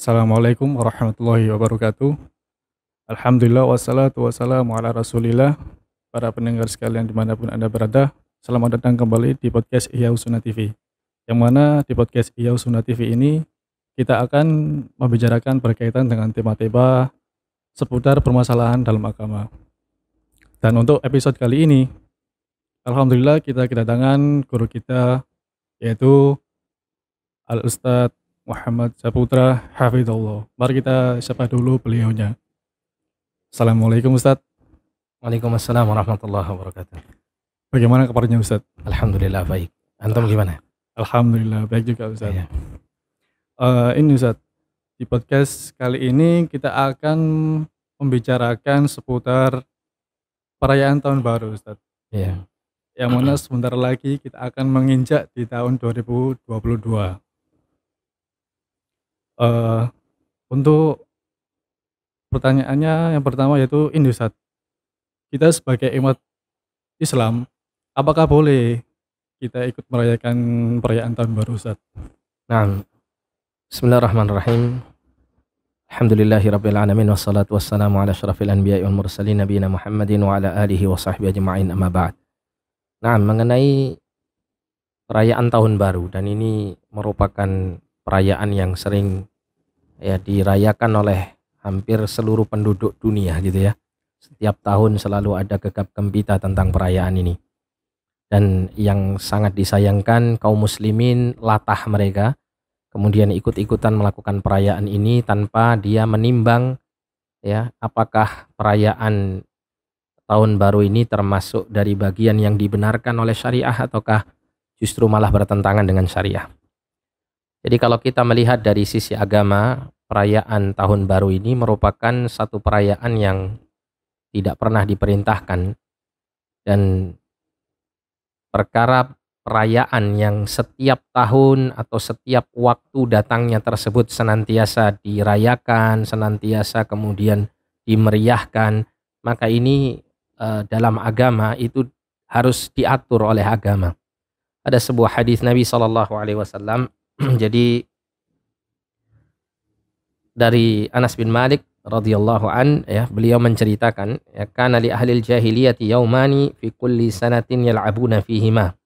Assalamualaikum warahmatullahi wabarakatuh. Alhamdulillah wassalatu wassalamu ala rasulillah. Para pendengar sekalian dimanapun Anda berada, selamat datang kembali di podcast Ihya Sunnah TV. Yang mana di podcast Ihya Sunnah TV ini kita akan membicarakan berkaitan dengan tema-tema seputar permasalahan dalam agama. Dan untuk episode kali ini, alhamdulillah kita kedatangan guru kita, yaitu Al-Ustadz Muhammad Saputra Hafidhullah. Mari kita sapa dulu beliaunya. Assalamualaikum Ustadz. Waalaikumsalam warahmatullahi wabarakatuh. Bagaimana kabarnya Ustadz? Alhamdulillah baik. Antum gimana? Alhamdulillah baik juga Ustadz. Iya. Ini Ustadz, di podcast kali ini kita akan membicarakan seputar perayaan tahun baru Ustadz. Iya. Yang mana sebentar lagi kita akan menginjak di tahun 2022. Untuk pertanyaannya yang pertama yaitu ini Ustadz, kita sebagai umat Islam, apakah boleh kita ikut merayakan perayaan tahun baru Ustadz? Nah, bismillahirrahmanirrahim. Alhamdulillahirabbil alamin wassalatu wassalamu ala asyrafil anbiya'i wal mursalin nabiyina Muhammadin wa ala alihi wa sahbihi ajma'in amma ba'd. Nah, mengenai perayaan tahun baru, dan ini merupakan perayaan yang sering dirayakan oleh hampir seluruh penduduk dunia gitu ya. Setiap tahun selalu ada gegap gempita tentang perayaan ini. Dan yang sangat disayangkan kaum muslimin latah mereka kemudian ikut-ikutan melakukan perayaan ini tanpa dia menimbang apakah perayaan tahun baru ini termasuk dari bagian yang dibenarkan oleh syariah ataukah justru malah bertentangan dengan syariah. Jadi kalau kita melihat dari sisi agama, perayaan tahun baru ini merupakan satu perayaan yang tidak pernah diperintahkan, dan perkara perayaan yang setiap tahun atau setiap waktu datangnya tersebut senantiasa dirayakan, senantiasa kemudian dimeriahkan, maka ini dalam agama itu harus diatur oleh agama. Ada sebuah hadis Nabi SAW. Jadi dari Anas bin Malik radhiyallahu an, beliau menceritakan, kana li ahlil jahiliyati yaumani fi kulli sanatin yal'abuna fihima.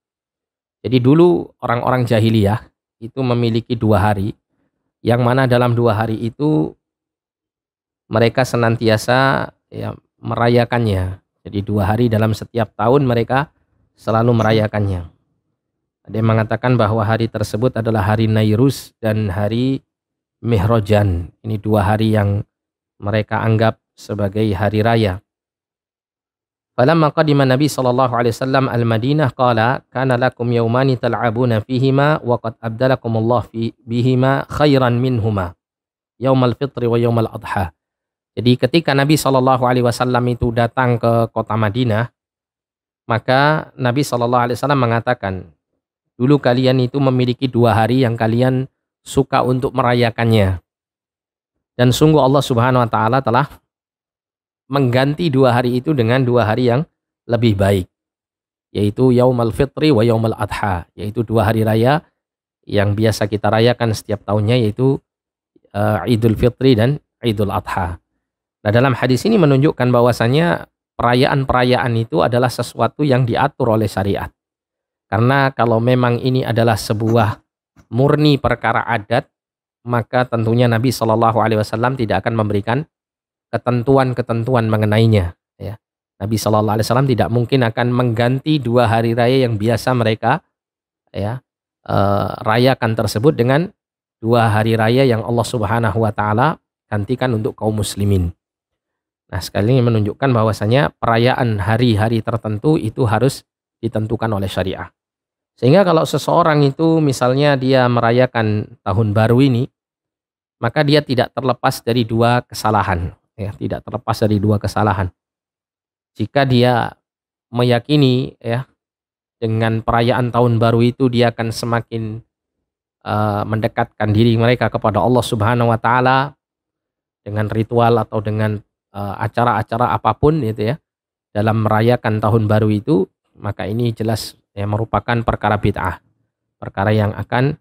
Jadi dulu orang-orang jahiliyah itu memiliki 2 hari, yang mana dalam 2 hari itu mereka senantiasa merayakannya. Jadi 2 hari dalam setiap tahun mereka selalu merayakannya. Ada yang mengatakan bahwa hari tersebut adalah hari Nairus dan hari Mihrojan. Ini 2 hari yang mereka anggap sebagai hari raya. Falamma qadima Nabi sallallahu alaihi wasallam al-Madinah qala kana lakum yawmani tal'abuna fihima wa qad abdalakumullah bihima khairan minhuma yaumal fitri wa yaumal adha. Jadi ketika Nabi sallallahu alaihi wasallam itu datang ke kota Madinah, maka Nabi sallallahu alaihi wasallam mengatakan, dulu kalian itu memiliki 2 hari yang kalian suka untuk merayakannya. Dan sungguh Allah Subhanahu wa taala telah mengganti 2 hari itu dengan 2 hari yang lebih baik, yaitu Yaumul Fitri wa Yaumul Adha, yaitu 2 hari raya yang biasa kita rayakan setiap tahunnya, yaitu Idul Fitri dan Idul Adha. Nah, dalam hadis ini menunjukkan bahwasanya perayaan-perayaan itu adalah sesuatu yang diatur oleh syariat. Karena kalau memang ini adalah sebuah murni perkara adat, maka tentunya Nabi Shallallahu Alaihi Wasallam tidak akan memberikan ketentuan-ketentuan mengenainya. Nabi Shallallahu Alaihi Wasallam tidak mungkin akan mengganti 2 hari raya yang biasa mereka rayakan tersebut dengan 2 hari raya yang Allah Subhanahu Wa Taala gantikan untuk kaum muslimin. Nah, sekali ini menunjukkan bahwasanya perayaan hari-hari tertentu itu harus ditentukan oleh syariah. Sehingga kalau seseorang itu misalnya dia merayakan tahun baru ini, maka dia tidak terlepas dari 2 kesalahan. Tidak terlepas dari 2 kesalahan. Jika dia meyakini dengan perayaan tahun baru itu dia akan semakin mendekatkan diri mereka kepada Allah Subhanahu wa taala dengan ritual atau dengan acara-acara apapun dalam merayakan tahun baru itu, maka ini jelas merupakan perkara bid'ah, perkara yang akan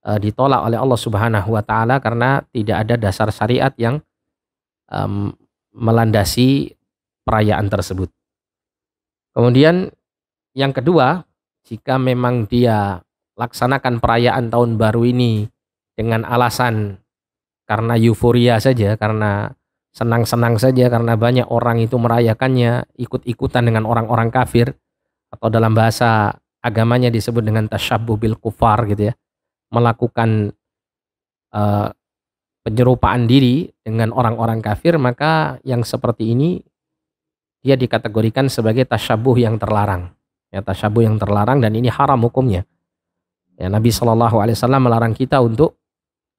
ditolak oleh Allah Subhanahu wa taala karena tidak ada dasar syariat yang melandasi perayaan tersebut. Kemudian yang kedua, jika memang dia laksanakan perayaan tahun baru ini dengan alasan karena euforia saja, karena senang-senang saja, karena banyak orang itu merayakannya, ikut-ikutan dengan orang-orang kafir, atau dalam bahasa agamanya disebut dengan tasyabbuh bil kufar gitu ya, melakukan eh, penyerupaan diri dengan orang-orang kafir, maka yang seperti ini dia dikategorikan sebagai tasyabbuh yang terlarang. Ya, tasyabbuh yang terlarang dan ini haram hukumnya. Ya, Nabi Shallallahu alaihi wasallam melarang kita untuk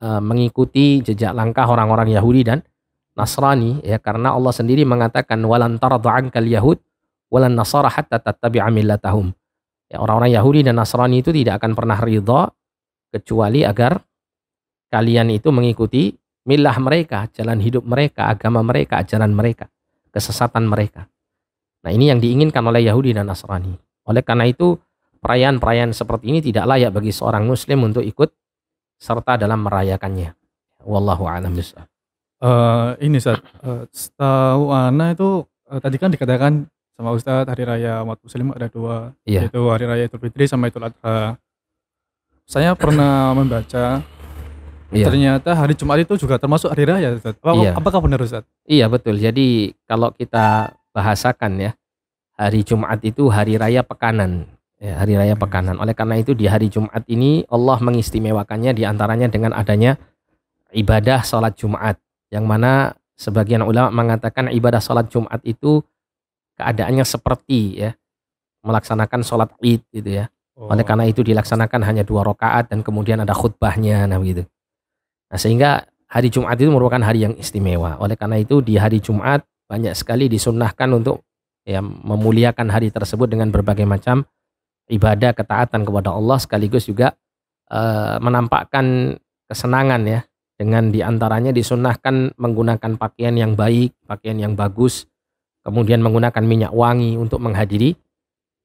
mengikuti jejak langkah orang-orang Yahudi dan Nasrani, ya, karena Allah sendiri mengatakan walan tarda ankal yahud walan nasara hatta tattabi'a millatahum. Ya, orang-orang Yahudi dan Nasrani itu tidak akan pernah ridha kecuali agar kalian itu mengikuti milah mereka, jalan hidup mereka, agama mereka, ajaran mereka, kesesatan mereka. Nah, ini yang diinginkan oleh Yahudi dan Nasrani. Oleh karena itu, perayaan-perayaan seperti ini tidak layak bagi seorang muslim untuk ikut serta dalam merayakannya. Wallahu a'lam bishawab. Ini Ustaz, setahu ana itu, tadi kan dikatakan sama Ustaz hari raya umat muslim ada 2, Iya. yaitu hari raya Idul Fitri sama Idul Adha. Saya pernah membaca Iya. ternyata hari Jumat itu juga termasuk hari raya Ustaz. Iya. Apakah benar Ustaz? Iya, betul. Jadi kalau kita bahasakan ya, hari Jumat itu hari raya pekanan. Ya, hari raya pekanan. Oleh karena itu di hari Jumat ini Allah mengistimewakannya diantaranya dengan adanya ibadah sholat Jumat. Yang mana sebagian ulama mengatakan ibadah sholat Jumat itu keadaannya seperti ya melaksanakan sholat Id gitu ya. Oleh karena itu dilaksanakan hanya 2 rakaat dan kemudian ada khutbahnya, nah begitu. Nah, sehingga hari Jumat itu merupakan hari yang istimewa. Oleh karena itu di hari Jumat banyak sekali disunnahkan untuk ya memuliakan hari tersebut dengan berbagai macam ibadah ketaatan kepada Allah, sekaligus juga menampakkan kesenangan ya, dengan diantaranya disunnahkan menggunakan pakaian yang baik, pakaian yang bagus, kemudian menggunakan minyak wangi untuk menghadiri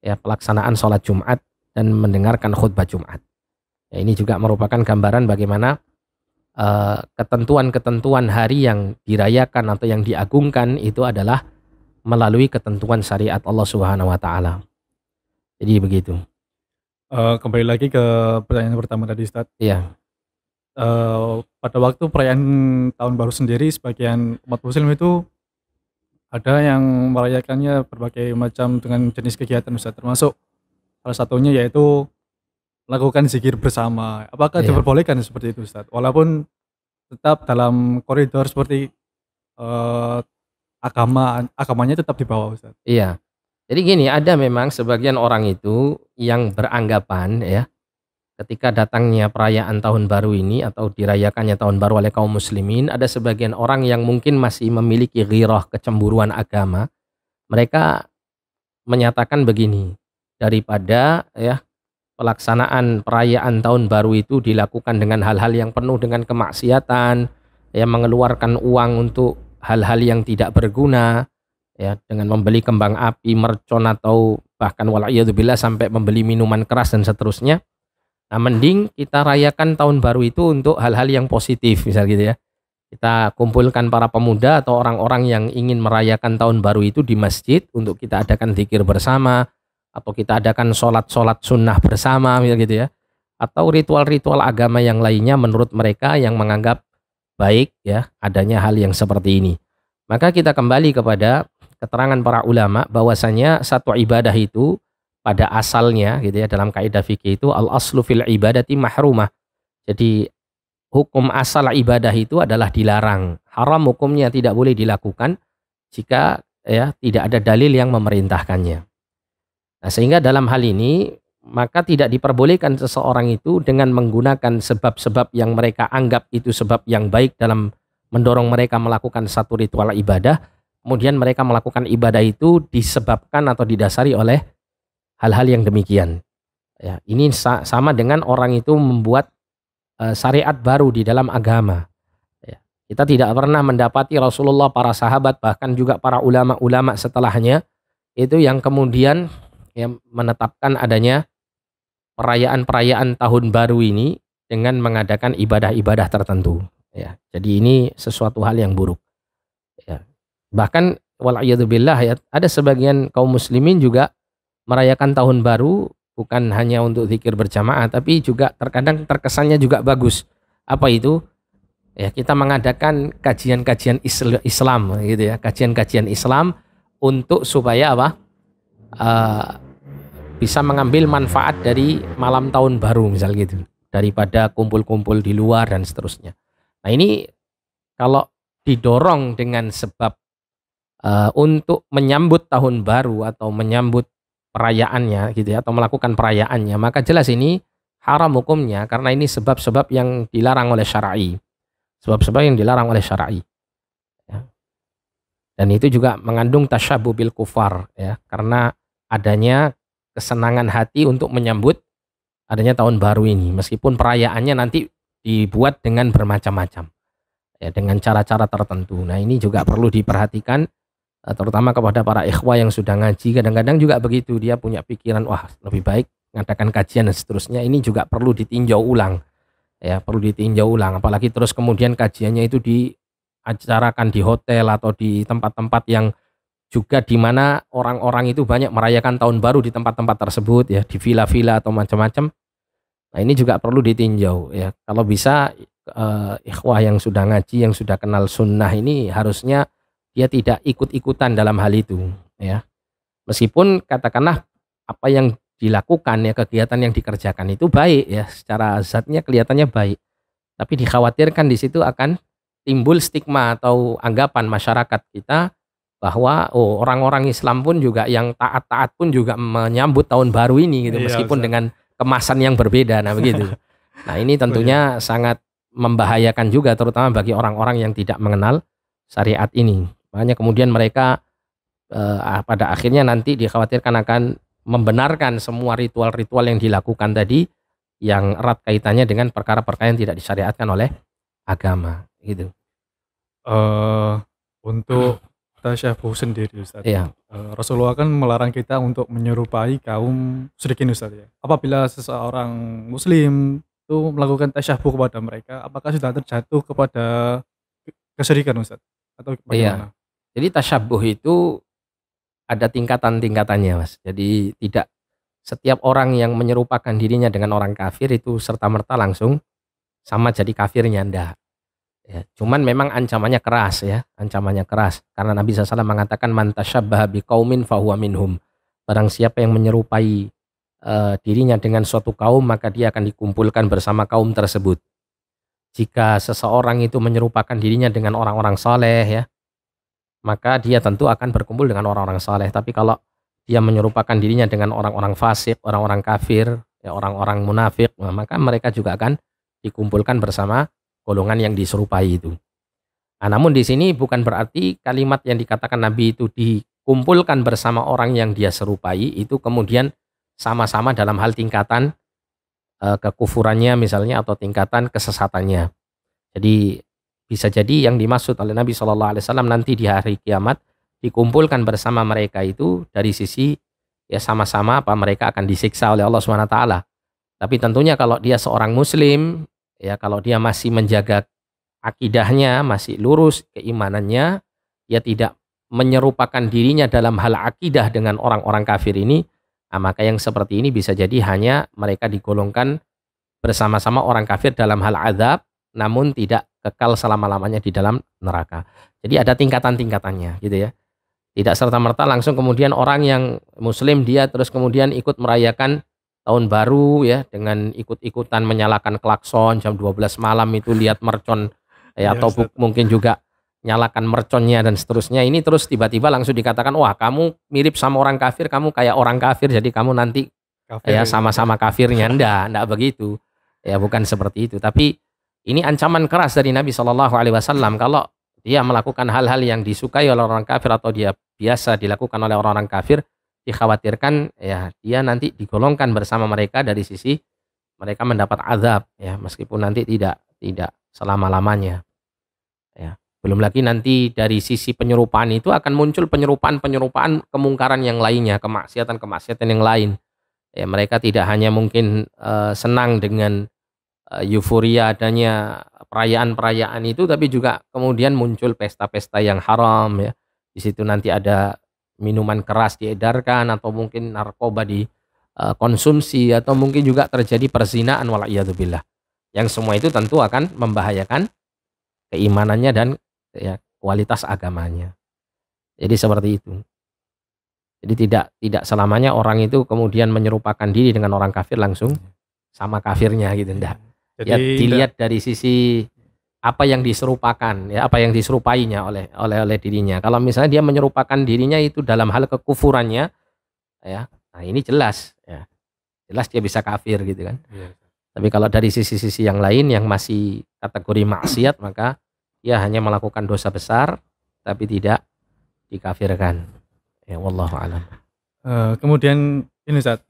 ya pelaksanaan sholat Jumat dan mendengarkan khutbah Jumat. Ya, ini juga merupakan gambaran bagaimana ketentuan-ketentuan hari yang dirayakan atau yang diagungkan itu adalah melalui ketentuan syariat Allah Subhanahu wa taala. Jadi begitu. Kembali lagi ke pertanyaan pertama tadi Ustaz. Iya. Pada waktu perayaan tahun baru sendiri sebagian umat muslim itu ada yang merayakannya berbagai macam dengan jenis kegiatan Ustaz, termasuk salah satunya yaitu melakukan zikir bersama. Apakah Iya. diperbolehkan seperti itu Ustaz? Walaupun tetap dalam koridor seperti agamanya tetap di bawah Ustaz. Iya. Jadi gini, ada memang sebagian orang itu yang beranggapan ya, ketika datangnya perayaan tahun baru ini atau dirayakannya tahun baru oleh kaum muslimin, ada sebagian orang yang mungkin masih memiliki ghirah, kecemburuan agama. Mereka menyatakan begini, daripada ya pelaksanaan perayaan tahun baru itu dilakukan dengan hal-hal yang penuh dengan kemaksiatan, ya mengeluarkan uang untuk hal-hal yang tidak berguna, ya dengan membeli kembang api, mercon atau bahkan wala'iyadzubillah sampai membeli minuman keras dan seterusnya. Nah, mending kita rayakan tahun baru itu untuk hal-hal yang positif, misal gitu ya. Kita kumpulkan para pemuda atau orang-orang yang ingin merayakan tahun baru itu di masjid untuk kita adakan zikir bersama, atau kita adakan sholat-sholat sunnah bersama, misal gitu ya. Atau ritual-ritual agama yang lainnya menurut mereka yang menganggap baik ya adanya hal yang seperti ini. Maka kita kembali kepada keterangan para ulama bahwasanya satu ibadah itu pada asalnya gitu ya, dalam kaidah fikih itu al aslu fil ibadati mahrumah. Jadi hukum asal ibadah itu adalah dilarang. Haram hukumnya, tidak boleh dilakukan jika ya tidak ada dalil yang memerintahkannya. Nah, sehingga dalam hal ini maka tidak diperbolehkan seseorang itu dengan menggunakan sebab-sebab yang mereka anggap itu sebab yang baik dalam mendorong mereka melakukan satu ritual ibadah, kemudian mereka melakukan ibadah itu disebabkan atau didasari oleh hal-hal yang demikian. Ya, ini sama dengan orang itu membuat syariat baru di dalam agama. Ya, kita tidak pernah mendapati Rasulullah, para sahabat, bahkan juga para ulama-ulama setelahnya itu yang kemudian ya, menetapkan adanya perayaan-perayaan tahun baru ini dengan mengadakan ibadah-ibadah tertentu. Ya, jadi ini sesuatu hal yang buruk. Ya. Bahkan wal'iyadzubillah ya, ada sebagian kaum muslimin juga merayakan tahun baru bukan hanya untuk zikir berjamaah, tapi juga terkadang terkesannya juga bagus. Apa itu? Ya, kita mengadakan kajian-kajian Islam gitu ya, kajian-kajian Islam untuk supaya apa? Bisa mengambil manfaat dari malam tahun baru misal gitu, daripada kumpul-kumpul di luar dan seterusnya. Nah, ini kalau didorong dengan sebab untuk menyambut tahun baru atau menyambut perayaannya gitu ya, atau melakukan perayaannya, maka jelas ini haram hukumnya karena ini sebab-sebab yang dilarang oleh syar'i. Sebab-sebab yang dilarang oleh syar'i. Ya. Dan itu juga mengandung tasyabbuh bil kufar ya, karena adanya kesenangan hati untuk menyambut adanya tahun baru ini, meskipun perayaannya nanti dibuat dengan bermacam-macam ya, dengan cara-cara tertentu. Nah, ini juga perlu diperhatikan terutama kepada para ikhwah yang sudah ngaji. Kadang-kadang juga begitu, dia punya pikiran wah lebih baik mengadakan kajian dan seterusnya. Ini juga perlu ditinjau ulang ya, perlu ditinjau ulang, apalagi terus kemudian kajiannya itu diacarakan di hotel atau di tempat-tempat yang juga di mana orang-orang itu banyak merayakan tahun baru di tempat-tempat tersebut ya, di villa-villa atau macam-macam. Nah, ini juga perlu ditinjau ya. Kalau bisa ikhwah yang sudah ngaji, yang sudah kenal sunnah ini harusnya dia tidak ikut-ikutan dalam hal itu ya. Meskipun katakanlah apa yang dilakukan ya, kegiatan yang dikerjakan itu baik ya, secara zatnya kelihatannya baik. Tapi dikhawatirkan di situ akan timbul stigma atau anggapan masyarakat kita bahwa orang-orang Islam pun juga yang taat-taat pun juga menyambut tahun baru ini gitu, meskipun dengan kemasan yang berbeda. Nah, begitu. Nah, ini tentunya sangat membahayakan juga terutama bagi orang-orang yang tidak mengenal syariat ini. Makanya kemudian mereka pada akhirnya nanti dikhawatirkan akan membenarkan semua ritual-ritual yang dilakukan tadi yang erat kaitannya dengan perkara-perkara yang tidak disyariatkan oleh agama gitu. Untuk tasyabuh sendiri Ustaz. Iya. Rasulullah kan melarang kita untuk menyerupai kaum musyrikin Ustaz ya. Apabila seseorang muslim itu melakukan tasyabuh kepada mereka, apakah sudah terjatuh kepada kesyirikan Ustaz? Atau bagaimana? Iya. Jadi tasyabuh itu ada tingkatan-tingkatannya, Mas. Jadi tidak setiap orang yang menyerupakan dirinya dengan orang kafir itu serta-merta langsung sama jadi kafirnya, enggak. Ya, cuman memang ancamannya keras ya, ancamannya keras. Karena Nabi SAW mengatakan man tasyabbaha biqaumin fahuwa minhum. Barang siapa yang menyerupai dirinya dengan suatu kaum, maka dia akan dikumpulkan bersama kaum tersebut. Jika seseorang itu menyerupakan dirinya dengan orang-orang saleh ya, maka dia tentu akan berkumpul dengan orang-orang saleh. Tapi kalau dia menyerupakan dirinya dengan orang-orang fasik, orang-orang kafir, ya orang-orang munafik, maka mereka juga akan dikumpulkan bersama golongan yang diserupai itu. Nah, namun di sini bukan berarti kalimat yang dikatakan Nabi itu dikumpulkan bersama orang yang dia serupai itu kemudian sama-sama dalam hal tingkatan kekufurannya misalnya atau tingkatan kesesatannya. Jadi bisa jadi yang dimaksud oleh Nabi SAW nanti di hari kiamat dikumpulkan bersama mereka itu dari sisi ya sama-sama apa mereka akan disiksa oleh Allah SWT. Tapi tentunya kalau dia seorang muslim ya, kalau dia masih menjaga akidahnya, masih lurus keimanannya, dia tidak menyerupakan dirinya dalam hal akidah dengan orang-orang kafir ini, nah maka yang seperti ini bisa jadi hanya mereka digolongkan bersama-sama orang kafir dalam hal azab, namun tidak kekal selama-lamanya di dalam neraka. Jadi ada tingkatan-tingkatannya gitu ya. Tidak serta-merta langsung kemudian orang yang muslim dia terus kemudian ikut merayakan tahun baru ya dengan ikut-ikutan menyalakan klakson jam 12 malam itu lihat mercon ya, atau mungkin juga nyalakan merconnya dan seterusnya. Ini terus tiba-tiba langsung dikatakan wah kamu mirip sama orang kafir, kamu kayak orang kafir jadi kamu nanti kafir, ya sama-sama kafirnya. Enggak begitu. Ya bukan seperti itu. Tapi ini ancaman keras dari Nabi SAW kalau dia melakukan hal-hal yang disukai oleh orang kafir atau dia biasa dilakukan oleh orang-orang kafir, dikhawatirkan ya dia nanti digolongkan bersama mereka dari sisi mereka mendapat azab ya, meskipun nanti tidak selama-lamanya ya. Belum lagi nanti dari sisi penyerupaan itu akan muncul penyerupaan kemungkaran yang lainnya, kemaksiatan yang lain ya. Mereka tidak hanya mungkin senang dengan euforia adanya perayaan-perayaan itu, tapi juga kemudian muncul pesta-pesta yang haram ya. Di situ nanti ada minuman keras diedarkan atau mungkin narkoba konsumsi atau mungkin juga terjadi perzinaan wala'iyadzubillah. Yang semua itu tentu akan membahayakan keimanannya dan ya kualitas agamanya. Jadi seperti itu. Jadi tidak selamanya orang itu kemudian menyerupakan diri dengan orang kafir langsung sama kafirnya gitu, enggak. Jadi Ya dilihat dari sisi apa yang diserupakan ya, apa yang diserupainya oleh dirinya. Kalau misalnya dia menyerupakan dirinya itu dalam hal kekufurannya ya, nah ini jelas ya. Jelas dia bisa kafir gitu kan. Iya. Tapi kalau dari sisi-sisi yang lain yang masih kategori maksiat, maka dia hanya melakukan dosa besar tapi tidak dikafirkan. Ya wallahu alam. Kemudian ini Ustaz,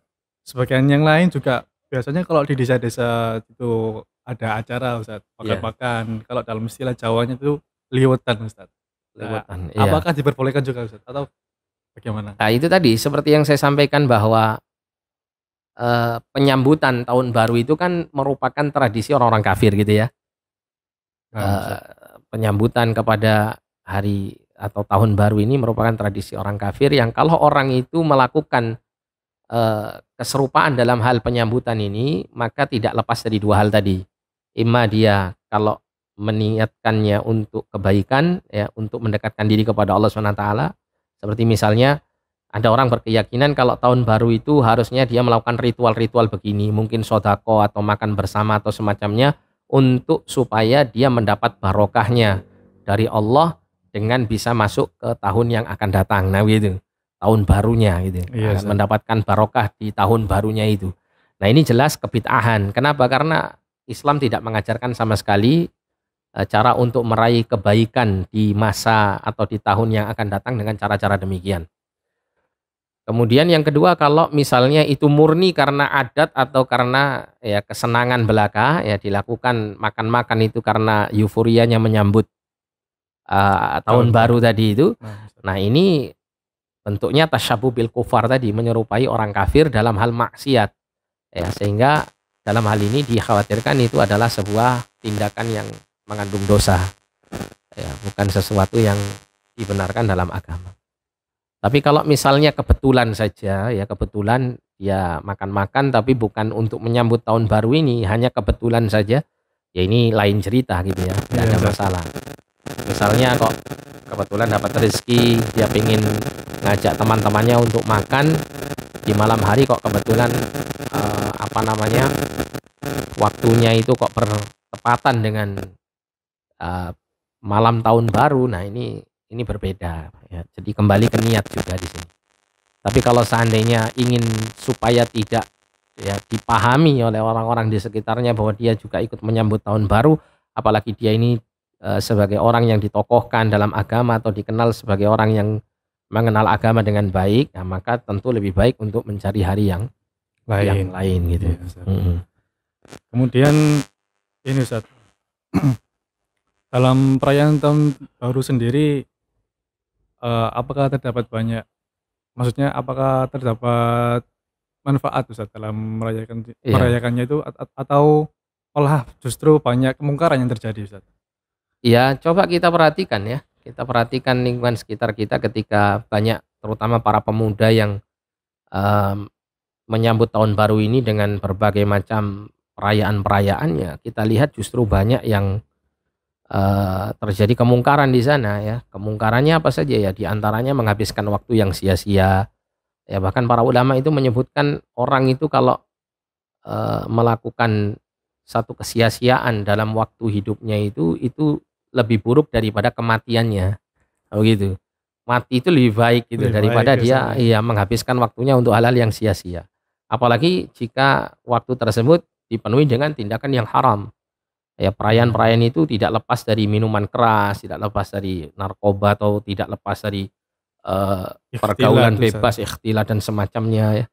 sebagian yang lain juga biasanya kalau di desa-desa itu ada acara Ustaz, Iya. makan-makan. Kalau dalam istilah Jawanya itu liwetan Ustaz. Nah, Liwetan, iya. apakah diperbolehkan juga Ustaz atau bagaimana? Nah, itu tadi seperti yang saya sampaikan bahwa penyambutan tahun baru itu kan merupakan tradisi orang-orang kafir gitu ya. Ustaz. Penyambutan kepada hari atau tahun baru ini merupakan tradisi orang kafir yang kalau orang itu melakukan keserupaan dalam hal penyambutan ini, maka tidak lepas dari dua hal tadi. Imma dia kalau meniatkannya untuk kebaikan ya, untuk mendekatkan diri kepada Allah SWT, seperti misalnya ada orang berkeyakinan kalau tahun baru itu harusnya dia melakukan ritual-ritual begini, mungkin sodako atau makan bersama atau semacamnya, untuk supaya dia mendapat barokahnya dari Allah dengan bisa masuk ke tahun yang akan datang. Nah gitu, tahun barunya gitu, Iya, Ustaz. mendapatkan barokah di tahun barunya itu. Nah ini jelas kebid'ahan. Kenapa? Karena Islam tidak mengajarkan sama sekali cara untuk meraih kebaikan di masa atau di tahun yang akan datang dengan cara-cara demikian. Kemudian yang kedua, kalau misalnya itu murni karena adat atau karena ya kesenangan belaka ya, dilakukan makan-makan itu karena euforianya menyambut tahun baru tadi itu. Nah ini bentuknya tasyabuh bil kufar tadi, menyerupai orang kafir dalam hal maksiat ya, sehingga dalam hal ini dikhawatirkan itu adalah sebuah tindakan yang mengandung dosa ya, bukan sesuatu yang dibenarkan dalam agama. Tapi kalau misalnya kebetulan saja ya, kebetulan ya makan-makan tapi bukan untuk menyambut tahun baru ini, hanya kebetulan saja, ya ini lain cerita gitu ya, tidak ada masalah. Misalnya kok kebetulan dapat rezeki, dia pengen ngajak teman-temannya untuk makan di malam hari, kok kebetulan waktunya itu kok bertepatan dengan malam tahun baru. Nah ini berbeda ya. Jadi kembali ke niat juga di sini. Tapi kalau seandainya ingin supaya tidak ya dipahami oleh orang-orang di sekitarnya bahwa dia juga ikut menyambut tahun baru, apalagi dia ini sebagai orang yang ditokohkan dalam agama atau dikenal sebagai orang yang mengenal agama dengan baik, nah maka tentu lebih baik untuk mencari hari yang lain gitu. Iya, kemudian ini Ustaz, dalam perayaan tahun baru sendiri apakah terdapat manfaat Ustaz dalam merayakannya itu atau malah justru banyak kemungkaran yang terjadi Ustaz? Ya, coba kita perhatikan ya. Kita perhatikan lingkungan sekitar kita ketika banyak, terutama para pemuda yang menyambut tahun baru ini dengan berbagai macam perayaan-perayaannya. Kita lihat justru banyak yang terjadi kemungkaran di sana ya. Kemungkarannya apa saja ya? Di antaranya menghabiskan waktu yang sia-sia. Ya bahkan para ulama itu menyebutkan orang itu kalau melakukan satu kesia-siaan dalam waktu hidupnya itu lebih buruk daripada kematiannya. Oh gitu. Mati itu lebih baik gitu daripada dia menghabiskan waktunya untuk hal-hal yang sia-sia. Apalagi jika waktu tersebut dipenuhi dengan tindakan yang haram. Ya perayaan-perayaan itu tidak lepas dari minuman keras, tidak lepas dari narkoba atau tidak lepas dari pergaulan bebas, ikhtilat dan semacamnya ya.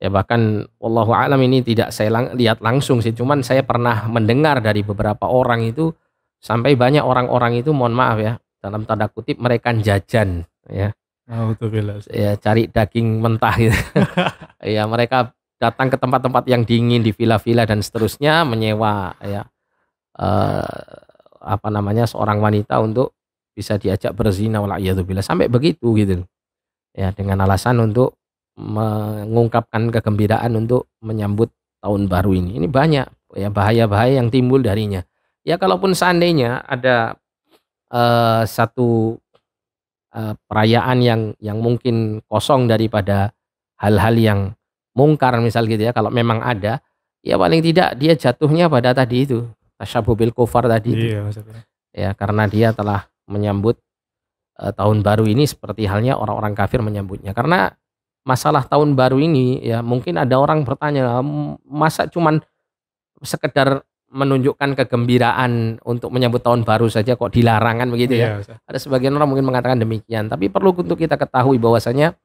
Ya bahkan wallahu alam ini tidak saya lihat langsung sih, cuman saya pernah mendengar dari beberapa orang itu sampai banyak orang-orang itu, mohon maaf ya, dalam tanda kutip mereka jajan ya. Alhamdulillah. Ya cari daging mentah gitu. Ya mereka datang ke tempat-tempat yang dingin di villa-villa dan seterusnya, menyewa ya apa namanya, seorang wanita untuk bisa diajak berzina wal'iyadzubillah, sampai begitu gitu. Ya, dengan alasan untuk mengungkapkan kegembiraan untuk menyambut tahun baru ini. Ini banyak ya bahaya-bahaya yang timbul darinya. Ya kalaupun seandainya ada satu perayaan yang mungkin kosong daripada hal-hal yang mungkar misal gitu ya, kalau memang ada, ya paling tidak dia jatuhnya pada tadi itu, tasyabbuh bil kufar tadi itu. Iya, maksudnya. Ya karena dia telah menyambut tahun baru ini seperti halnya orang-orang kafir menyambutnya. Karena masalah tahun baru ini ya mungkin ada orang bertanya, masa cuman sekedar menunjukkan kegembiraan untuk menyambut tahun baru saja kok dilarang kan begitu ya. Iya, Ustaz. Ada sebagian orang mungkin mengatakan demikian, tapi perlu untuk kita ketahui bahwasanya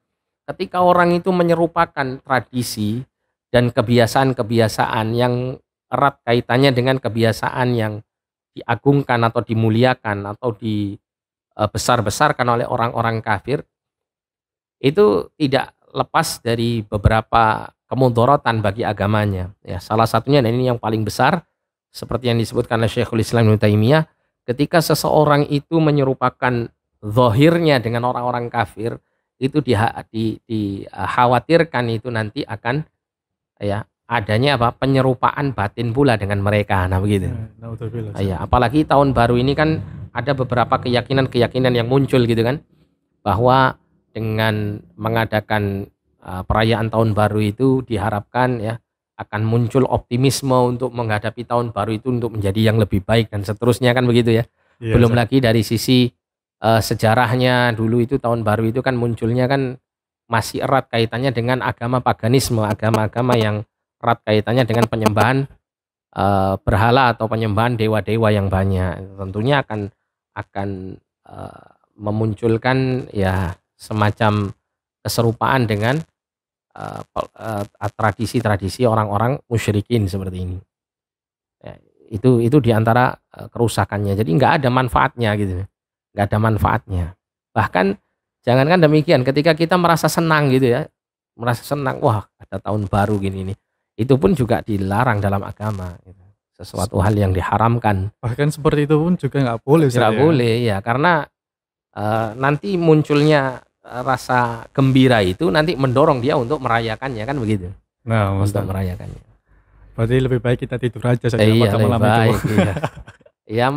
ketika orang itu menyerupakan tradisi dan kebiasaan-kebiasaan yang erat kaitannya dengan kebiasaan yang diagungkan atau dimuliakan atau dibesar-besarkan oleh orang-orang kafir, itu tidak lepas dari beberapa kemudorotan bagi agamanya. Ya, salah satunya dan ini yang paling besar seperti yang disebutkan oleh Syekhul Islam Ibnu Taimiyah, ketika seseorang itu menyerupakan zahirnya dengan orang-orang kafir, itu dikhawatirkan itu nanti akan ya adanya apa? Penyerupaan batin pula dengan mereka. Nah, begitu. Naudzubillah, Ustaz. Ya, apalagi tahun baru ini kan ada beberapa keyakinan-keyakinan yang muncul gitu kan, bahwa dengan mengadakan perayaan tahun baru itu diharapkan ya akan muncul optimisme untuk menghadapi tahun baru itu untuk menjadi yang lebih baik dan seterusnya kan begitu ya. Iya, Belum Ustaz. lagi dari sisi sejarahnya dulu itu tahun baru itu kan munculnya kan masih erat kaitannya dengan agama paganisme, agama-agama yang erat kaitannya dengan penyembahan berhala atau penyembahan dewa-dewa yang banyak. Tentunya akan memunculkan ya semacam keserupaan dengan tradisi-tradisi orang-orang musyrikin seperti ini. Ya, itu diantara kerusakannya. Jadi nggak ada manfaatnya gitu, nggak ada manfaatnya. Bahkan jangankan demikian, ketika kita merasa senang gitu ya, merasa senang, wah ada tahun baru gini nih, itu pun juga dilarang dalam agama. Gitu. Sesuatu hal yang diharamkan. Bahkan seperti itu pun juga nggak boleh, Ustaz, Tidak ya. boleh ya, karena nanti munculnya rasa gembira itu nanti mendorong dia untuk merayakannya kan begitu. Nah, Untuk Ustaz. merayakannya. Berarti lebih baik kita tidur aja saja Iya pada lebih malam baik itu. iya. Ya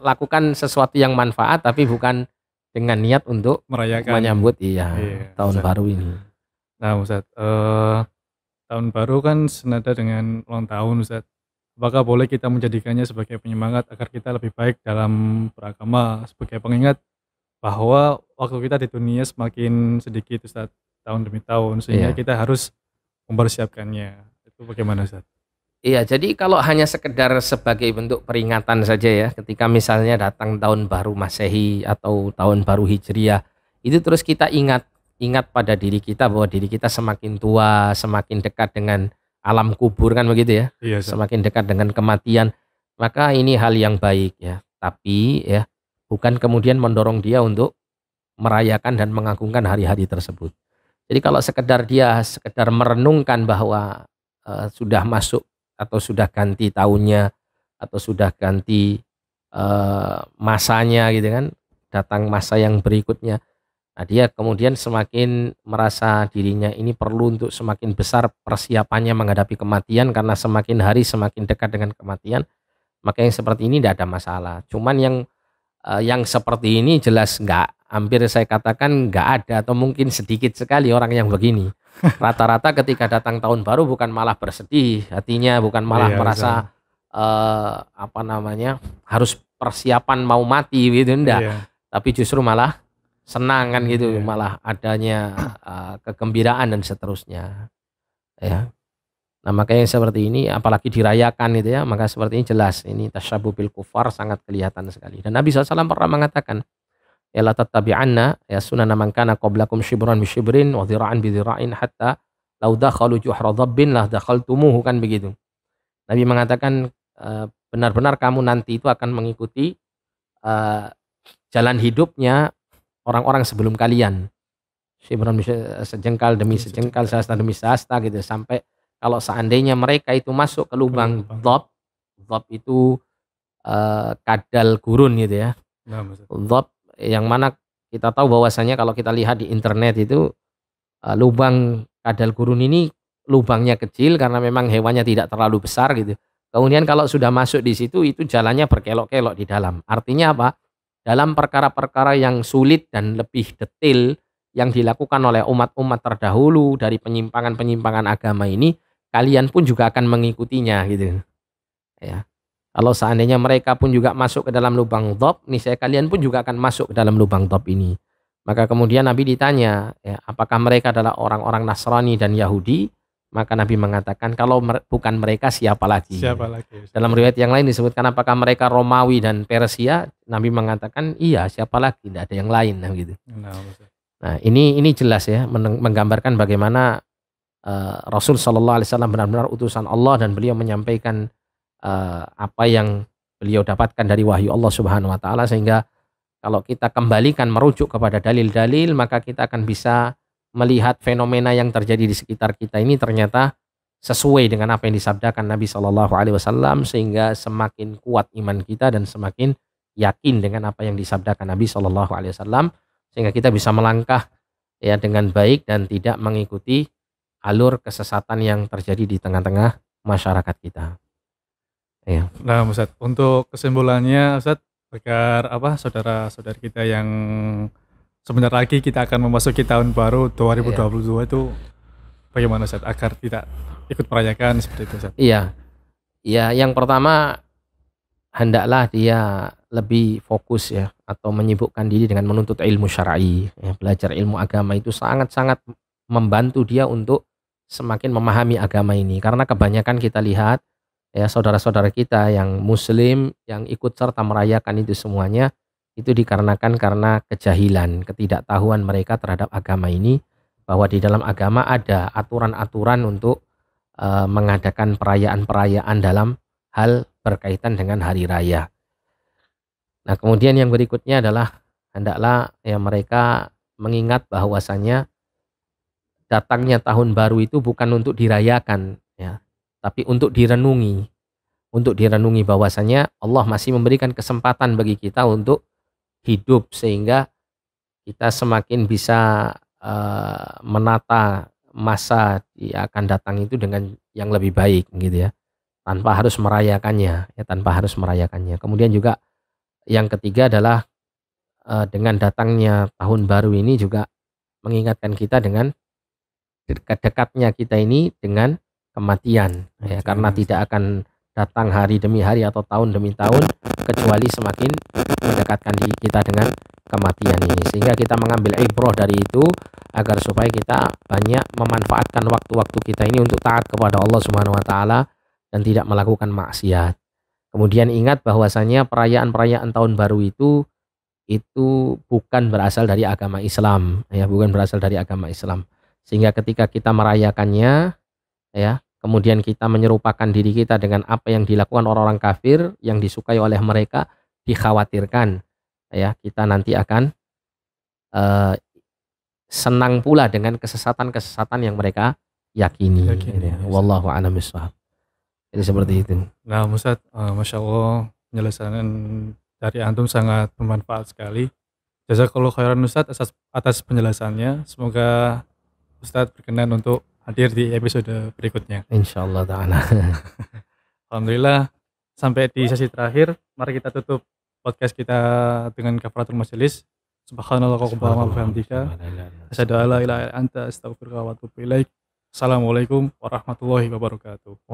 lakukan sesuatu yang manfaat tapi bukan dengan niat untuk Merayakan. menyambut Iya, tahun Ustaz. baru ini. Nah, Ustaz, tahun baru kan senada dengan ulang tahun, Ustaz. Apakah boleh kita menjadikannya sebagai penyemangat agar kita lebih baik dalam beragama, sebagai pengingat bahwa waktu kita di dunia semakin sedikit, Ustaz, tahun demi tahun, sehingga Iya. kita harus mempersiapkannya. Itu bagaimana, Ustaz? Iya, jadi kalau hanya sekedar sebagai bentuk peringatan saja ya, ketika misalnya datang tahun baru Masehi atau tahun baru Hijriah, itu terus kita ingat pada diri kita bahwa diri kita semakin tua, semakin dekat dengan alam kubur kan begitu ya, Iya, Ustaz. semakin dekat dengan kematian, maka ini hal yang baik ya. Tapi ya, bukan kemudian mendorong dia untuk merayakan dan mengagungkan hari-hari tersebut. Jadi kalau sekedar merenungkan bahwa sudah masuk atau sudah ganti tahunnya atau sudah ganti masanya gitu kan, datang masa yang berikutnya. Nah, dia kemudian semakin merasa dirinya ini perlu untuk semakin besar persiapannya menghadapi kematian karena semakin hari semakin dekat dengan kematian, maka yang seperti ini tidak ada masalah. Cuman yang seperti ini jelas hampir saya katakan nggak ada atau mungkin sedikit sekali orang yang begini. Rata-rata ketika datang tahun baru bukan malah bersedih hatinya, bukan malah Iya, merasa apa namanya harus persiapan mau mati gitu, enggak. Iya. Tapi justru malah senang kan gitu, Iya. malah adanya kegembiraan dan seterusnya. Ya. Nah, makanya seperti ini apalagi dirayakan gitu ya, maka seperti ini jelas ini tasyabbuh bil kufar sangat kelihatan sekali. Dan Nabi SAW pernah mengatakan, ya la tattabi'anna ya sunana man kana qablakum shibran bi shibrin wa dhira'an bi dhira'in hatta law dakhalu juhra dhabbin la dakhaltumuhu kan begitu. Nabi mengatakan benar-benar kamu nanti itu akan mengikuti jalan hidupnya orang-orang sebelum kalian. Shibran sejengkal demi sejengkal, sehasta demi sehasta gitu sampai kalau seandainya mereka itu masuk ke lubang dhab, dhab itu kadal gurun gitu ya. Nah, Ustaz. Dhab yang mana kita tahu bahwasanya kalau kita lihat di internet itu lubang kadal gurun ini lubangnya kecil karena memang hewannya tidak terlalu besar gitu. Kemudian kalau sudah masuk di situ itu jalannya berkelok-kelok di dalam. Artinya apa? Dalam perkara-perkara yang sulit dan lebih detail yang dilakukan oleh umat-umat terdahulu dari penyimpangan-penyimpangan agama ini, kalian pun juga akan mengikutinya gitu. Ya. Kalau seandainya mereka pun juga masuk ke dalam lubang dhab, niscaya kalian pun juga akan masuk ke dalam lubang dhab ini. Maka kemudian Nabi ditanya, ya, apakah mereka adalah orang-orang Nasrani dan Yahudi? Maka Nabi mengatakan, kalau bukan mereka siapa lagi? Siapa lagi, Ustaz? Dalam riwayat yang lain disebutkan apakah mereka Romawi dan Persia? Nabi mengatakan, iya, siapa lagi? Tidak ada yang lain, nah gitu. Nah, Ustaz. Nah, ini jelas ya menggambarkan bagaimana Rasul Shallallahu Alaihi Wasallam benar-benar utusan Allah dan beliau menyampaikan apa yang beliau dapatkan dari wahyu Allah Subhanahu Wa Taala, sehingga kalau kita kembalikan merujuk kepada dalil-dalil, maka kita akan bisa melihat fenomena yang terjadi di sekitar kita ini ternyata sesuai dengan apa yang disabdakan Nabi Shallallahu Alaihi Wasallam, sehingga semakin kuat iman kita dan semakin yakin dengan apa yang disabdakan Nabi Shallallahu Alaihi Wasallam, sehingga kita bisa melangkah ya dengan baik dan tidak mengikuti alur kesesatan yang terjadi di tengah-tengah masyarakat kita. Ya. Nah, Ustaz, untuk kesimpulannya, Ustaz, agar saudara-saudari kita yang sebentar lagi kita akan memasuki tahun baru 2022 itu bagaimana, Ustaz, agar tidak ikut merayakan seperti itu, Ustaz? Iya. Ya, yang pertama hendaklah dia lebih fokus ya atau menyibukkan diri dengan menuntut ilmu syar'i. Ya, belajar ilmu agama itu sangat-sangat membantu dia untuk semakin memahami agama ini, karena kebanyakan kita lihat ya saudara-saudara kita yang muslim yang ikut serta merayakan itu semuanya itu dikarenakan karena kejahilan, ketidaktahuan mereka terhadap agama ini, bahwa di dalam agama ada aturan-aturan untuk mengadakan perayaan-perayaan dalam hal berkaitan dengan hari raya. Nah, kemudian yang berikutnya adalah hendaklah ya mereka mengingat bahwasanya datangnya tahun baru itu bukan untuk dirayakan ya, tapi untuk direnungi. Untuk direnungi bahwasanya Allah masih memberikan kesempatan bagi kita untuk hidup, sehingga kita semakin bisa menata masa yang akan datang itu dengan yang lebih baik gitu ya, tanpa harus merayakannya ya, tanpa harus merayakannya. Kemudian juga yang ketiga adalah dengan datangnya tahun baru ini juga mengingatkan kita dengan dekat-dekatnya kita ini dengan kematian ya, karena tidak akan datang hari demi hari atau tahun demi tahun kecuali semakin mendekatkan diri kita dengan kematian ini, sehingga kita mengambil ibrah dari itu agar supaya kita banyak memanfaatkan waktu-waktu kita ini untuk taat kepada Allah Subhanahu wa taala dan tidak melakukan maksiat. Kemudian ingat bahwasanya perayaan-perayaan tahun baru itu bukan berasal dari agama Islam ya, bukan berasal dari agama Islam. Sehingga ketika kita merayakannya ya, kemudian kita menyerupakan diri kita dengan apa yang dilakukan orang-orang kafir yang disukai oleh mereka, dikhawatirkan ya kita nanti akan senang pula dengan kesesatan-kesesatan yang mereka yakini. Ya. Wallahu a'lam bishawab. Jadi seperti itu. Nah, Ustaz, Masya Allah penjelasan dari antum sangat bermanfaat sekali. Jazakallahu khairan, Ustaz, atas penjelasannya. Semoga Ustaz berkenan untuk hadir di episode berikutnya. Insyaallah ta'ala. Alhamdulillah, sampai di sesi terakhir. Mari kita tutup podcast kita dengan kafaratul majelis. Subhanallah wa bihamdika, asyhadu an la ilaha illa anta, astaghfiruka wa atubu ilaik. Assalamualaikum warahmatullahi wabarakatuh.